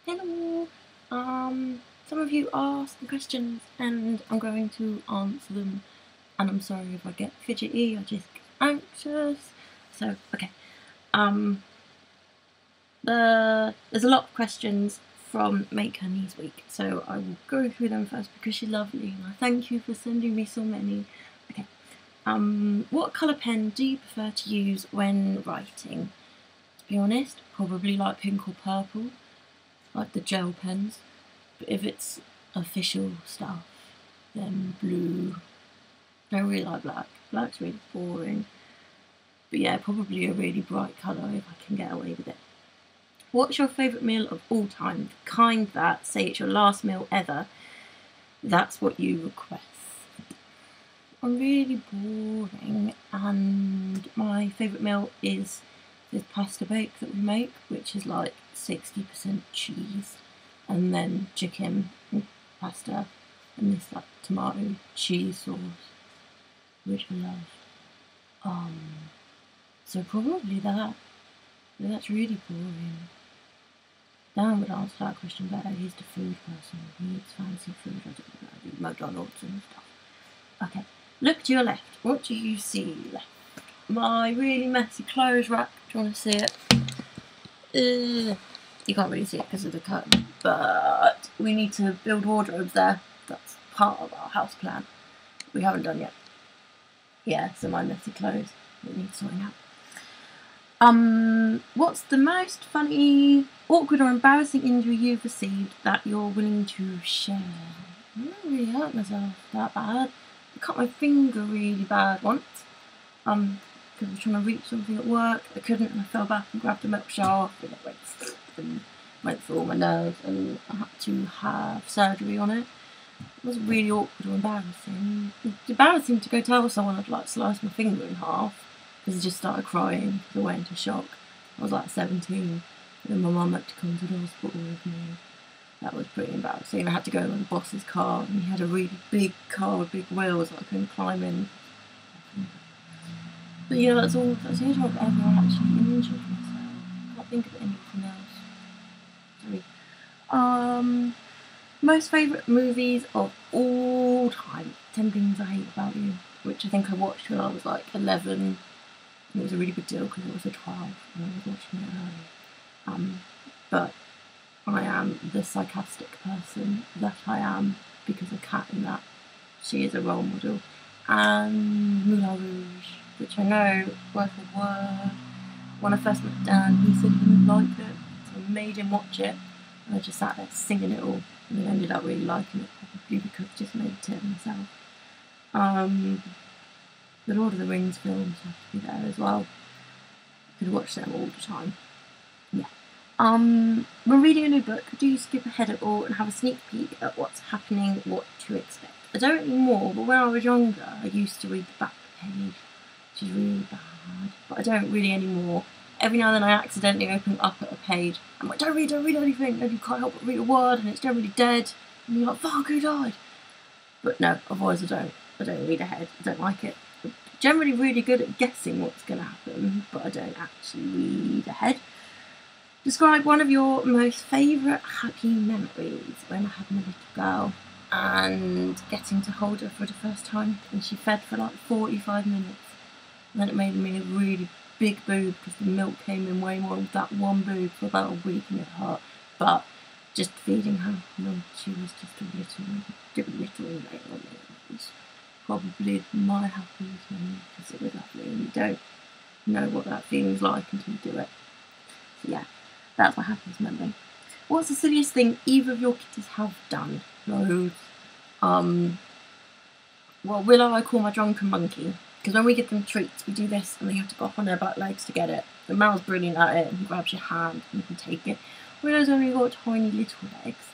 Hello. Some of you asked the questions and I'm going to answer them. And I'm sorry if I get fidgety, I just get anxious. So, okay. There's a lot of questions from Make Her Knees Weak, so I will go through them first because she's lovely and I thank you for sending me so many. Okay. What colour pen do you prefer to use when writing? To be honest, probably like pink or purple, like the gel pens. But if it's official stuff, then blue. I don't really like black. Black's really boring. But yeah, probably a really bright colour if I can get away with it. What's your favourite meal of all time? The kind that, say it's your last meal ever, that's what you request. I'm really boring, and my favourite meal is this pasta bake that we make, which is like 60% cheese and then chicken and pasta and this like tomato cheese sauce, which I love. So probably that. But that's really boring. Dan would answer that question better. He's the food person. He eats fancy food. I don't know, I do McDonald's and stuff. Okay, look to your left. What do you see left? My really messy clothes rack. Do you want to see it? You can't really see it because of the curtain, but we need to build wardrobes there. That's part of our house plan. We haven't done yet. Yeah, so my messy clothes that need sorting out. What's the most funny, awkward or embarrassing injury you've received that you're willing to share? I don't really hurt myself that bad. I cut my finger really bad once. Because I was trying to reach something at work. I couldn't and I fell back and grabbed a metal shaft and it went through all my nerves and I had to have surgery on it. It was really awkward or embarrassing. It's embarrassing to go tell someone I'd like sliced my finger in half. Because I just started crying because I went into shock. I was like 17 and my mum had to come to the hospital with me. That was pretty embarrassing. I had to go in the boss's car and he had a really big car with big wheels that I couldn't climb in. But yeah, that's the only time I've ever actually injured myself. I can't think of anything else. Sorry. Most favourite movies of all time. 10 Things I Hate About You, which I think I watched when I was like 11. It was a really big deal because it was a 12 and I was watching it early. But I am the sarcastic person that I am because of Kat in that. She is a role model. And Moulin Rouge, which I know word for word. When I first met Dan, he said he didn't like it, so I made him watch it. And I just sat there singing it all and then ended up really liking it, probably because I just made it myself. The Lord of the Rings films have to be there as well. I could watch them all the time. Yeah. When reading a new book, do you skip ahead at all and have a sneak peek at what's happening, what to expect? I don't anymore, but when I was younger, I used to read the back page, which is really bad. But I don't really anymore. Every now and then I accidentally open up at a page. I'm like, don't read anything. And you can't help but read a word, and it's generally dead. And you're like, fuck, who died? But no, otherwise I don't. I don't read ahead. I don't like it. Generally really good at guessing what's going to happen, but I don't actually read ahead. Describe one of your most favourite happy memories. When I had my little girl and getting to hold her for the first time, and she fed for like 45 minutes. And then it made me a really big boob because the milk came in way more with that one boob for about a week and it hurt. But just feeding her, and she was just a little was probably my happiest memory because it was lovely and you don't know what that feeling's like until you do it. So yeah, that's my happiest memory. What's the silliest thing either of your kitties have done? Loads. Well, Willow I call my drunken monkey because when we give them treats we do this and they have to go up on their back legs to get it. The Mal's brilliant at it and he grabs your hand and you can take it. Willow's only got tiny little legs.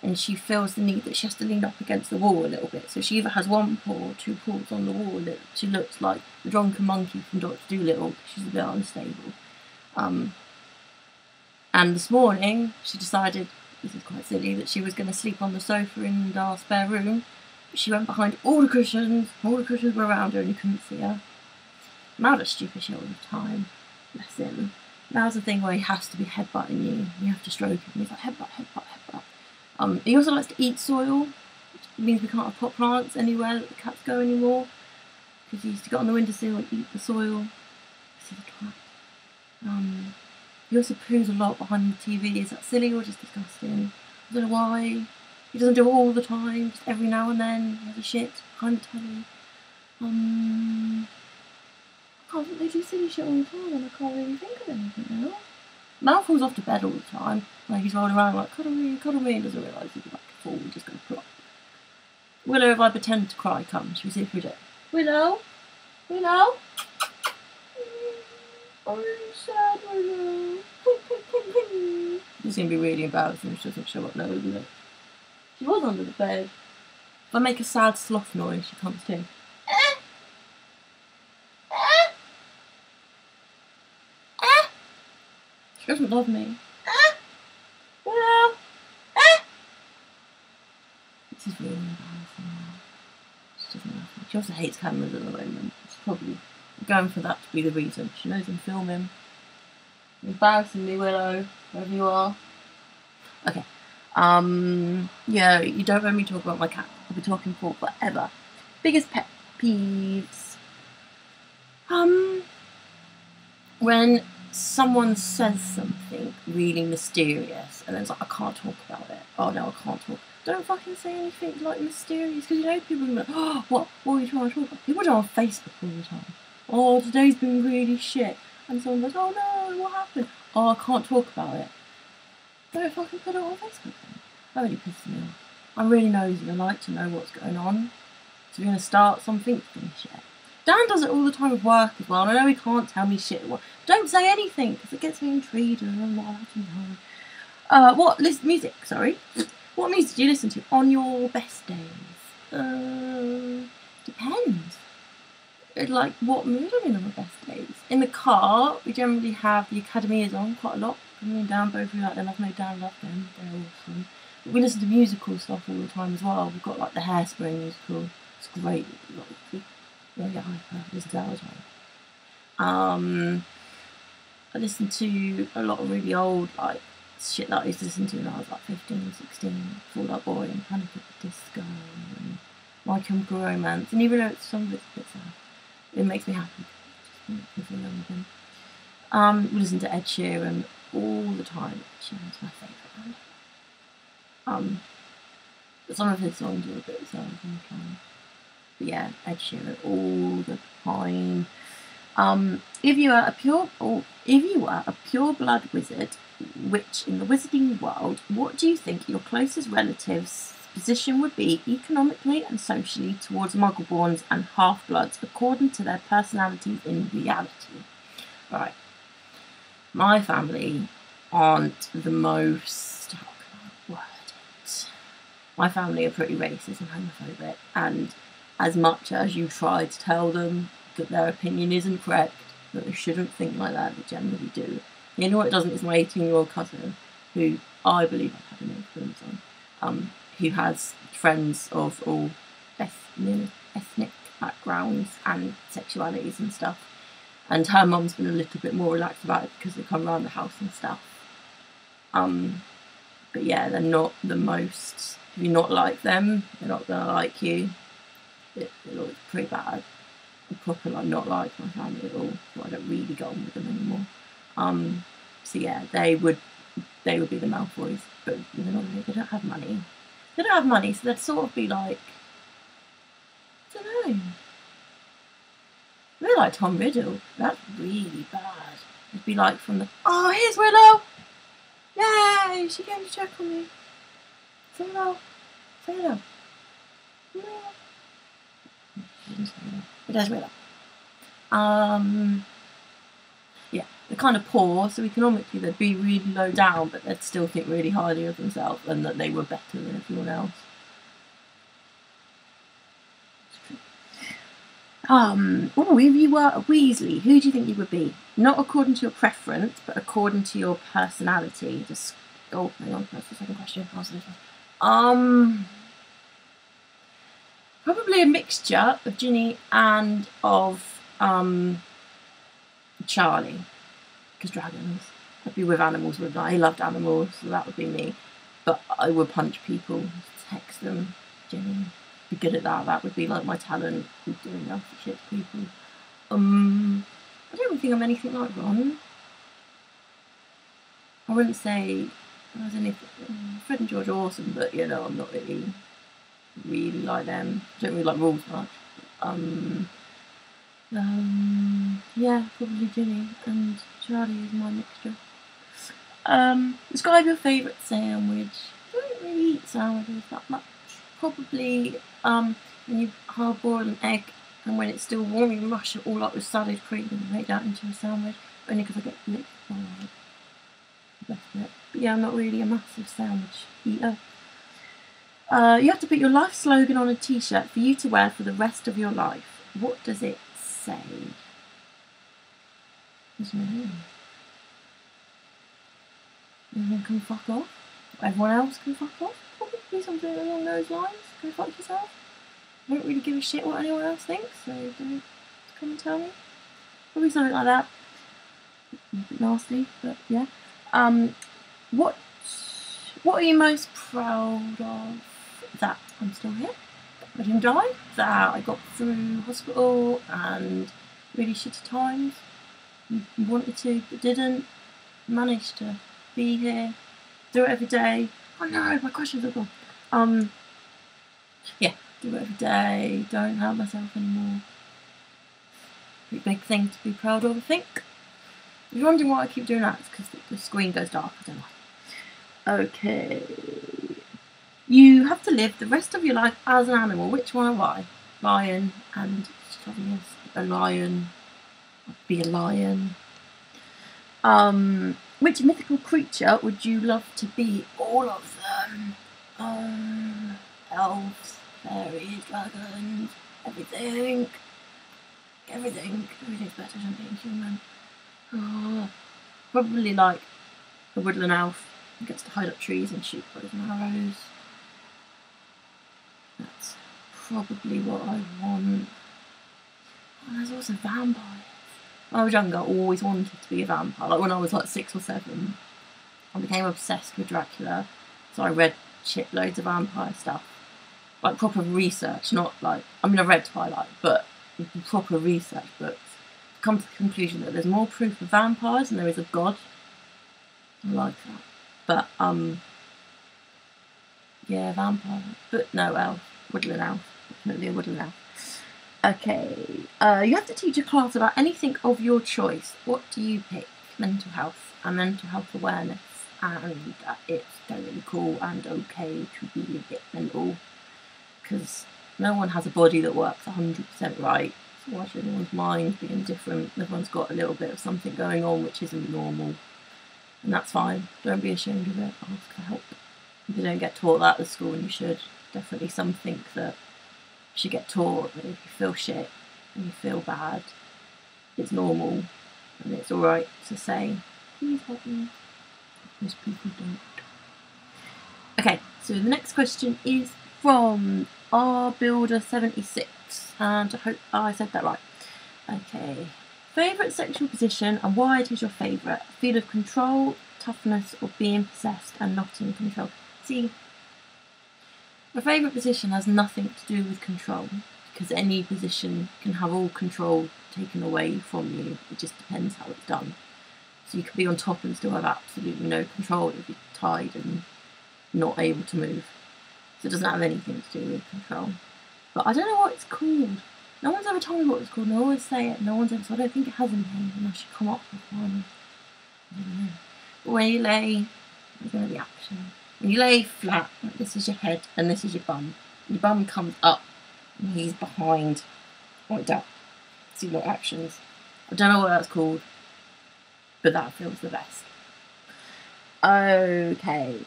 And she feels the need that she has to lean up against the wall a little bit. So she either has one paw or two paws on the wall. She looks like the drunken monkey from Dr. Dolittle because she's a bit unstable. And this morning she decided, this is quite silly, that she was going to sleep on the sofa in our spare room. But she went behind all the cushions were around her and you couldn't see her. Mal does stupid shit all the time. Bless him. Now's the thing where he has to be headbutting you. You have to stroke him. He's like headbutt, headbutt, headbutt. He also likes to eat soil, which means we can't have pot plants anywhere that the cats go anymore. Because he used to get on the windowsill and eat the soil. He's a cat. He also poos a lot behind the TV. Is that silly or just disgusting? I don't know why. He doesn't do it all the time. Just every now and then he has a shit behind the telly. I can't think they do silly shit all the time and I can't really think of anything now. Mal falls off to bed all the time. Like he's rolling around like, cuddle me, and doesn't realise he's about to fall and just going to cry. Willow, if I pretend to cry, come. Should we see if we do? Willow? Willow? I'm really sad, Willow. This is going to be really embarrassing if she doesn't show up now, isn't it? She was under the bed. If I make a sad sloth noise, she comes to. She doesn't love me. Willow. This is really embarrassing now. She doesn't love me. She also hates cameras at the moment. It's probably going for that to be the reason. She knows I'm filming. You're embarrassing me, Willow, wherever you are. Okay. Yeah, you don't let me talk about my cat. I'll be talking for forever. Biggest pet peeves. When someone says something really mysterious and then it's like, I can't talk about it. Oh no, I can't talk. Don't fucking say anything like mysterious, because you know people are like, oh, what are you trying to talk about? People do it on Facebook all the time. Oh, today's been really shit. And someone goes, oh no, what happened? Oh, I can't talk about it. Don't fucking put it on Facebook then. That really pisses me off. I'm really nosy. I like to know what's going on. So we're going to start something, finish it. Dan does it all the time with work as well. And I know he can't tell me shit. Don't say anything, because it gets me intrigued and I'm not allowed to know. Music, sorry. What music do you listen to on your best days? Depends. Like what mood I'm in on my best days. In the car, we generally have the Academy on quite a lot. Me and Dan both really like them. I've made Dan love them. They're awesome. But we listen to musical stuff all the time as well. We've got like the Hairspray musical. It's great. Really get hyper. Listen to that all the time. I listen to a lot of really old like shit that I used to listen to when I was like 15, 16. Fall Out Boy and Panic at the Disco and My Chemical Romance. And even though some of it's a bit sad, it makes me happy. It just makes me feel young again. We listen to Ed Sheeran all the time. Ed Sheeran's my favourite band. But some of his songs are a bit sad sometimes. But yeah, Ed Sheeran all the time. If you were a pure blood wizard, which in the wizarding world, what do you think your closest relatives' position would be economically and socially towards muggleborns and half-bloods according to their personalities in reality? Right. My family aren't the most, how can I word it? My family are pretty racist and homophobic, and as much as you try to tell them that their opinion isn't correct, that they shouldn't think like that, they generally do. You know what it doesn't is my 18-year-old cousin, who I believe I've had an influence on, who has friends of all ethnic backgrounds and sexualities and stuff. And her mum's been a little bit more relaxed about it because they come around the house and stuff. But yeah, they're not the most, if you're not like them, they're not going to like you. It looks pretty bad. I'm proper like not like my family at all, so I don't really get on with them anymore. So yeah, they would be the Malfoys, but they're not really, they don't have money. They don't have money, so they'd sort of be like, I don't know. They're like Tom Riddle. That's really bad. It'd be like from the, oh, here's Willow! Yay! She came to check on me. Say hello. Say hello. It does Willow. Yeah, they're kind of poor, so economically they'd be really low down, but they'd still think really highly of themselves and that they were better than everyone else. If you were a Weasley, who do you think you would be? Not according to your preference, but according to your personality. Just hang on, that's the second question. Probably a mixture of Ginny and of Charlie. because dragons. I'd be with animals, wouldn't I? I loved animals, so that would be me. But I would punch people, text them, Jenny. Be good at that. That would be like my talent, doing nasty shit to people. I don't really think I'm anything like Ron. I wouldn't say I was anything. Fred and George are awesome, but you know, I'm not really like them. I don't really like rules much. Yeah, probably Ginny and Charlie is my mixture. Describe your favourite sandwich. I don't really eat sandwiches that much. Probably when you hard boil an egg and when it's still warm you mush it all up with salad cream and make that into a sandwich. Only because I get licked by the best bit. But yeah, I'm not really a massive sandwich eater. You have to put your life slogan on a t-shirt for you to wear for the rest of your life. What does it say? Everyone can fuck off. Everyone else can fuck off. Probably something along those lines. Go fuck yourself. I don't really give a shit what anyone else thinks, so don't come and tell me. Probably something like that. A bit nasty, but yeah. What are you most proud of? That I'm still here. I didn't die. That I got through hospital and really shitty times. Wanted to, but didn't. Managed to be here. Do it every day. Oh no, my questions are gone. Yeah, do it every day. Don't hurt myself anymore. Pretty big thing to be proud of, I think. If you're wondering why I keep doing that, it's because the screen goes dark. I don't know. Okay. You have to live the rest of your life as an animal. Which one am I? Lion and a lion. I'd be a lion. Which mythical creature would you love to be? All of them. Elves, fairies, dragons, everything. Everything's better than being human. Probably like a woodland elf who gets to hide up trees and shoot bows and arrows. That's probably what I want. Oh, there's also vampires. When I was younger, I always wanted to be a vampire. Like when I was like 6 or 7, I became obsessed with Dracula. So I read shitloads of vampire stuff. Like proper research, not like, I mean I read Twilight, but proper research books. Come to the conclusion that there's more proof of vampires than there is of God. I like that. But, yeah, vampire. But no, elf. Woodland elf. Definitely a woodland elf. Okay. You have to teach a class about anything of your choice. What do you pick? Mental health and mental health awareness. And it's totally cool and okay to be a bit mental. Because no one has a body that works 100% right. So why should anyone's mind be indifferent? Everyone's got a little bit of something going on which isn't normal. And that's fine. Don't be ashamed of it. Ask for help. If you don't get taught that at school, and you should. Definitely something that you should get taught. That if you feel shit and you feel bad, it's normal and it's alright to say, please help me. Most people don't. Okay, so the next question is from rbuilder76, and I hope I said that right. Okay. Favourite sexual position and why it is your favourite? Feel of control, toughness, or being possessed and not in control? See, my favourite position has nothing to do with control, because any position can have all control taken away from you. It just depends how it's done. So you could be on top and still have absolutely no control if you're tied and not able to move. So it doesn't have anything to do with control. But I don't know what it's called. No one's ever told me what it's called, and I always say it, no one's ever, so I don't think it has a name, and I should come up with one. I don't know. But when you lay, there's going to be action. When you lay flat, like this is your head, and this is your bum. Your bum comes up, and he's behind, like that. See what actions. I don't know what that's called, but that feels the best. Okay.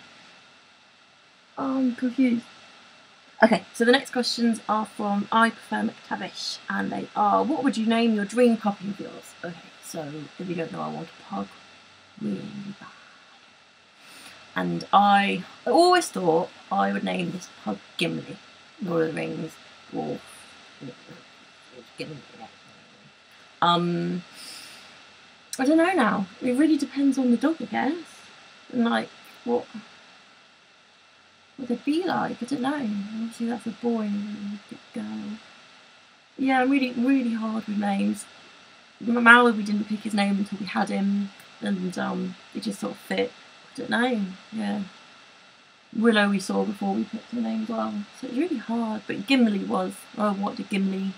Oh, I'm confused. Okay, so the next questions are from I Prefer McTavish, and they are, what would you name your dream puppy of yours? Okay, so if you don't know, I want a pug really bad. And I always thought I would name this pug Gimli, Lord of the Rings, dwarf, Gimli. I don't know now. It really depends on the dog, I guess. And like what they'd be like. I don't know. Obviously that's a boy and a girl. Yeah, I'm really hard with names. Maui, we didn't pick his name until we had him, and it just sort of fit. I don't know. Yeah. Willow we saw before we picked the name as well, so it's really hard. But Gimli was. I wanted Gimli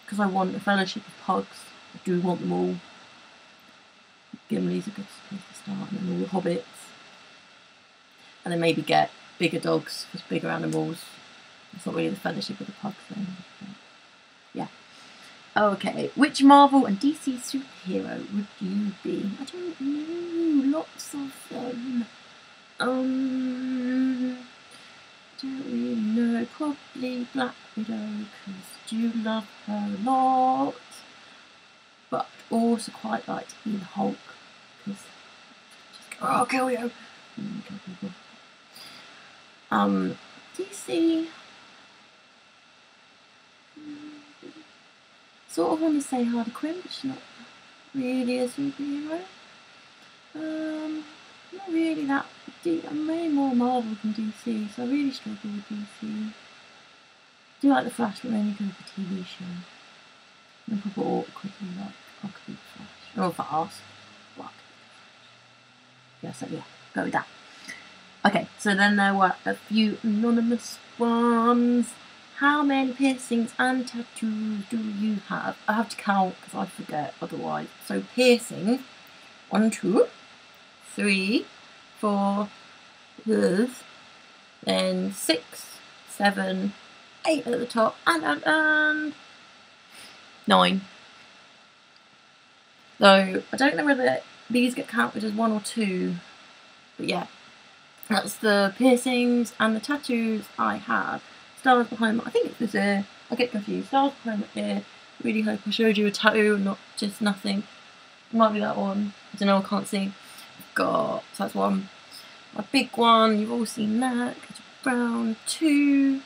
because I want a fellowship of pugs. I do want them all. Gimli's a good place to start, and then all the hobbits, and then maybe get bigger dogs because bigger animals. It's not really the fellowship of the pugs thing. Yeah. Okay, which Marvel and DC superhero would you be? I don't know. Lots of them. Don't really know. Probably Black Widow because I do love her a lot. But also quite like to be the Hulk because I'll kill you. Kill people. DC. Sort of want to say Harley Quinn, but she's not really a superhero. Not really that deep. I'm way more Marvel than DC, so I really struggle with DC. I do like the Flash, but only because of the TV show. And probably awkwardly like I could be the Flash. Or fast. What? Yeah, so yeah, go with that. Okay, so then there were a few anonymous ones. How many piercings and tattoos do you have? I have to count because I forget otherwise. So piercings, 1, 2, 3, 4, then 6, 7, 8 at the top, and 9. So I don't know whether these get counted as 1 or 2, but yeah, that's the piercings and the tattoos I have. Stars behind my, I think it's this ear. I get confused. Stars behind my ear. Really hope I showed you a tattoo, not just nothing. It might be that one. I don't know. I can't see. I've got, so that's one. My big one. You've all seen that. Brown 2.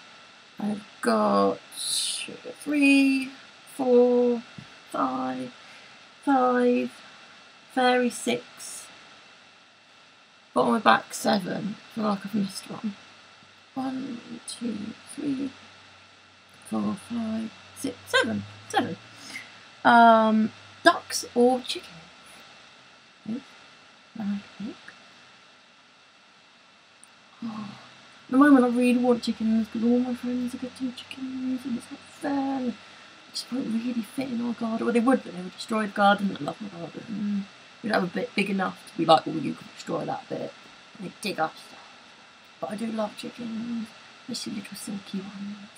I've got 3, 4, 5, fairy 6. Bottom of my back 7. I feel like I've missed one. 1, 2, 3, 4, 5, 6, 7. 7. Ducks or chickens? At the moment I really want chickens because all my friends are getting chickens and it's not fair. They just won't really fit in our garden. Well, they would, but they would destroy the garden. I love my garden. We'd have a bit big enough to be like, well, you can destroy that bit. And they dig up stuff. But I do love chickens, especially little silky ones.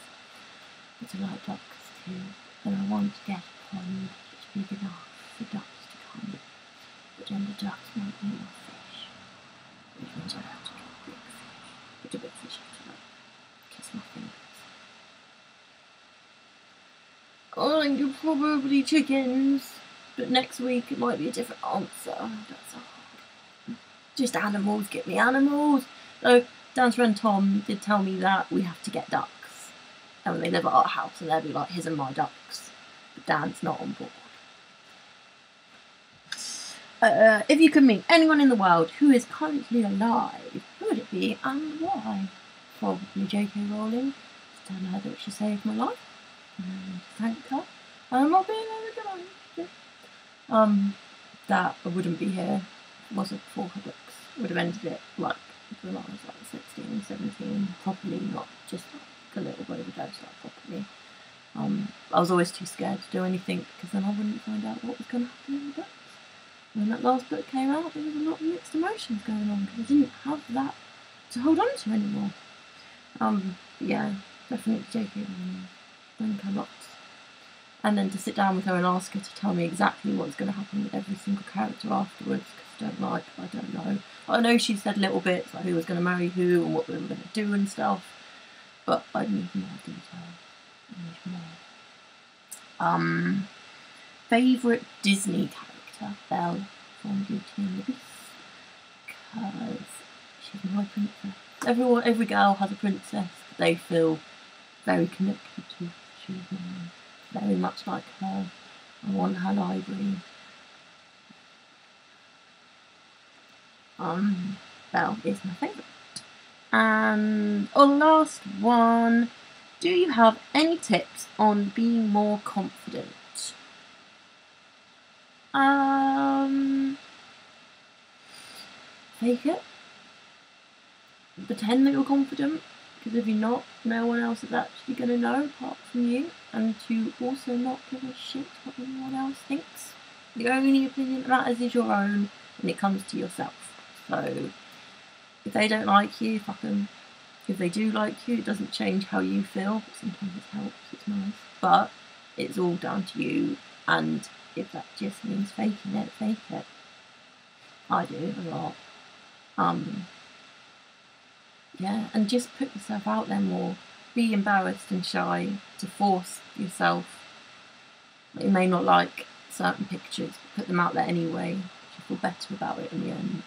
But I like ducks too. And I want to get a pond that's big enough for ducks to come. But then the ducks won't eat our fish. Which means I have to get a big fish. But the big fish have to like kiss my fingers. I think you're probably chickens. But next week it might be a different answer. That's hard. Just animals, get me animals. So Dan's friend Tom did tell me that we have to get ducks. And when they live at our house and they'll be like, his and my ducks. But Dan's not on board. If you could meet anyone in the world who is currently alive, who would it be and why? Probably J.K. Rowling. Just tell her that she saved my life. And thank her. I'm not being able to that I wouldn't be here if it wasn't for her books. I would have ended it like when I was like 16, 17, properly, not just like a little overdose, like properly. I was always too scared to do anything because then I wouldn't find out what was going to happen in the books. When that last book came out, there was a lot of mixed emotions going on because I didn't have that to hold on to anymore. Yeah, definitely J.K. Rowling. Thank her lots. And then to sit down with her and ask her to tell me exactly what's going to happen with every single character afterwards, because I don't know. I know she said little bits, like who was going to marry who and what they were going to do and stuff, but I need more detail. I need more. Favourite Disney character? Belle from Beauty and the Beast, because she's my princess. Every girl has a princess that they feel very connected to. She's mine. Very much like her. I want her library. Belle is my favourite. And last one, do you have any tips on being more confident? Fake it. Pretend that you're confident, because if you're not, no one else is actually going to know apart from you, and to also not give a shit what anyone else thinks. The only opinion that matters is your own, and it comes to yourself. So if they don't like you, fuck them. If they do like you, it doesn't change how you feel. Sometimes it helps, it's nice, but it's all down to you. And if that just means faking it, fake it. I do a lot. Yeah, and just put yourself out there more. Be embarrassed and shy to force yourself. You may not like certain pictures, but put them out there anyway. You feel better about it in the end.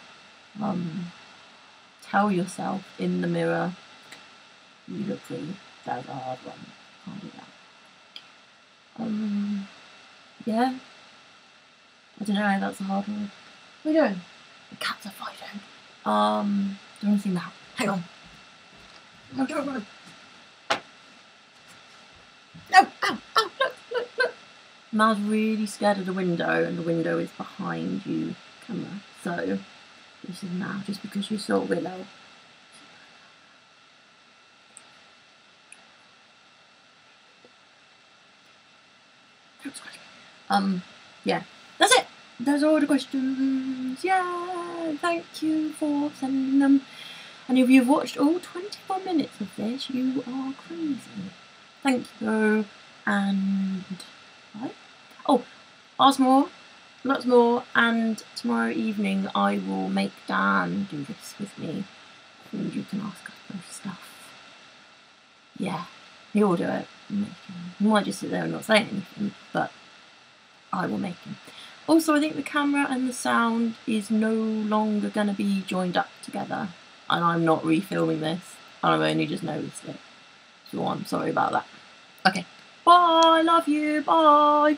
Tell yourself in the mirror, you look pretty. That's a hard one. Can't do that. Yeah. I don't know, that's a hard one. What are you doing? The cats are fighting. Don't anything now. Hang on. No, don't run. No, ow, ow, look. Mal's really scared of the window, and the window is behind you, camera. So, this is now just because you saw Willow. Yeah, that's it. Those are all the questions. Yeah, thank you for sending them. And if you've watched all 24 minutes of this, you are crazy. Thank you. And bye. Oh, ask more, lots more. And tomorrow evening I will make Dan do this with me, and you can ask us both stuff. Yeah, he'll do it. He might just sit there and not say anything, but I will make him. Also, I think the camera and the sound is no longer going to be joined up together, and I'm not refilming this, and I've only just noticed it, so I'm sorry about that. Okay, bye, love you, bye.